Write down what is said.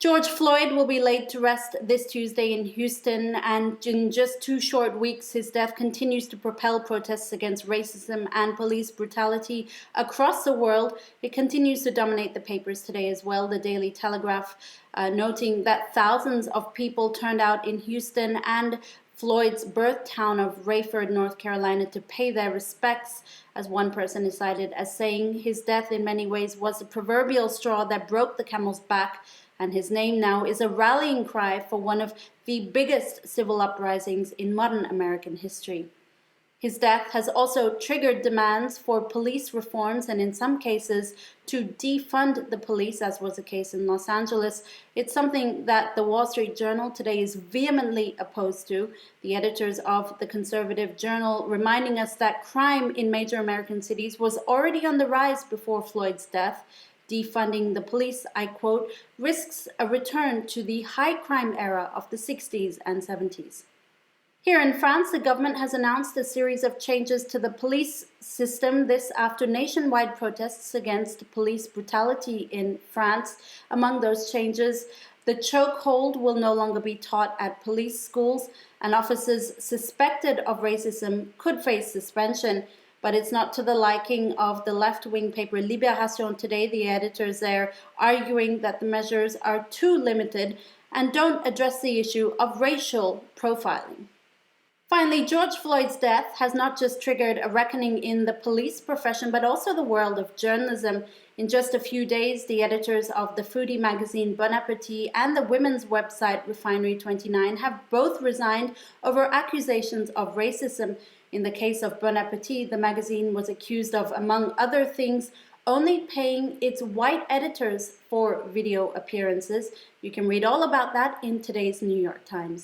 George Floyd will be laid to rest this Tuesday in Houston, and in just 2 short weeks, his death continues to propel protests against racism and police brutality across the world. It continues to dominate the papers today as well. The Daily Telegraph noting that thousands of people turned out in Houston and Floyd's birth town of Rayford, North Carolina, to pay their respects, as one person is cited as saying his death in many ways was the proverbial straw that broke the camel's back, and his name now is a rallying cry for one of the biggest civil uprisings in modern American history. His death has also triggered demands for police reforms and in some cases to defund the police, as was the case in Los Angeles. It's something that the Wall Street Journal today is vehemently opposed to. The editors of the conservative journal reminding us that crime in major American cities was already on the rise before Floyd's death. Defunding the police, I quote, risks a return to the high crime era of the 60s and 70s. Here in France, the government has announced a series of changes to the police system, this after nationwide protests against police brutality in France. Among those changes, the chokehold will no longer be taught at police schools, and officers suspected of racism could face suspension. But it's not to the liking of the left-wing paper Libération today. The editors there arguing that the measures are too limited and don't address the issue of racial profiling. Finally, George Floyd's death has not just triggered a reckoning in the police profession, but also the world of journalism. In just a few days, the editors of the foodie magazine Bon Appetit and the women's website Refinery29 have both resigned over accusations of racism. In the case of Bon Appetit, the magazine was accused of, among other things, only paying its white editors for video appearances. You can read all about that in today's New York Times.